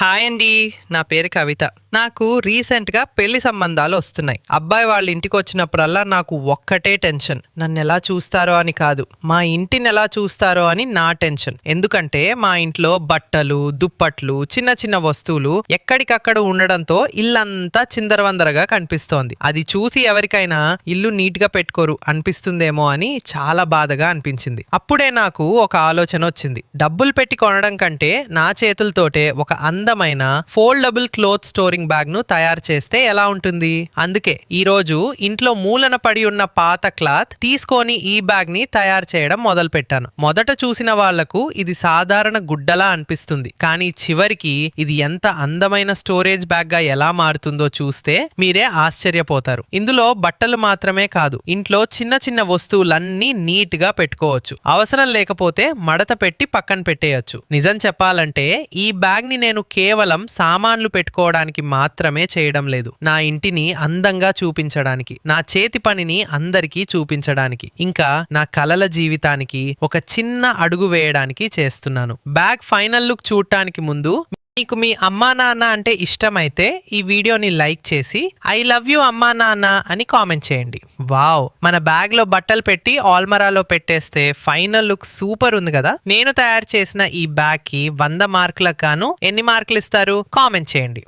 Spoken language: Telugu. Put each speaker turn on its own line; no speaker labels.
హాయ్ అండి. నా పేరు కవిత. నాకు రీసెంట్‌గా పెళ్లి సంబంధాలు వస్తున్నాయి. అబ్బాయి వాళ్ళ ఇంటికి వచ్చినప్పుడల్లా నాకు ఒక్కటే టెన్షన్. నన్నెలా చూస్తారో అని కాదు, మా ఇంటిని ఎలా చూస్తారో అని నా టెన్షన్. ఎందుకంటే మా ఇంట్లో బట్టలు, దుప్పట్లు, చిన్న చిన్న వస్తువులు ఎక్కడికక్కడ ఉండడంతో ఇల్లంతా చిందరవందరగా కనిపిస్తోంది. అది చూసి ఎవరికైనా ఇల్లు నీట్‌గా పెట్టుకోరు అనిపిస్తుందేమో అని చాలా బాధగా అనిపించింది. అప్పుడే నాకు ఒక ఆలోచన వచ్చింది. డబ్బులు పెట్టి కొనడం కంటే నా చేతులతోటే ఒక అందమైన ఫోల్డబుల్ క్లోత్ స్టోరింగ్ బ్యాగ్ ను తయారు చేస్తే ఎలా ఉంటుంది? అందుకే ఈ రోజు ఇంట్లో మూలన పడి ఉన్న పాత క్లాత్ తీసుకొని ఈ బ్యాగ్ ని తయారు చేయడం మొదలు పెట్టాను. మొదట చూసిన వాళ్లకు ఇది సాధారణ గుడ్డలా అనిపిస్తుంది, కానీ చివరికి ఇది ఎంత అందమైన స్టోరేజ్ బ్యాగ్ గా ఎలా మారుతుందో చూస్తే మీరే ఆశ్చర్యపోతారు. ఇందులో బట్టలు మాత్రమే కాదు, ఇంట్లో చిన్న చిన్న వస్తువులన్నీ నీట్ గా పెట్టుకోవచ్చు. అవసరం లేకపోతే మడత పెట్టి పక్కన పెట్టేయచ్చు. నిజం చెప్పాలంటే ఈ బ్యాగ్ ని నేను కేవలం సామాన్లు పెట్టుకోవడానికి మాత్రమే చేయడం లేదు, నా ఇంటిని అందంగా చూపించడానికి, నా చేతి పనిని అందరికీ చూపించడానికి, ఇంకా నా కలల జీవితానికి ఒక చిన్న అడుగు వేయడానికి చేస్తున్నాను. బ్యాగ్ ఫైనల్ లుక్ చూడటానికి ముందు మీకు మీ అమ్మా నాన్న అంటే ఇష్టమైతే ఈ వీడియోని లైక్ చేసి ఐ లవ్ యూ అమ్మా నాన్న అని కామెంట్ చేయండి. వావ్, మన బ్యాగ్ లో బట్టలు పెట్టి ఆల్మరాలో పెట్టేస్తే ఫైనల్ లుక్ సూపర్ ఉంది కదా. నేను తయారు చేసిన ఈ బ్యాగ్ కి 100 మార్కులకు గాను ఎన్ని మార్కులు ఇస్తారు? కామెంట్ చేయండి.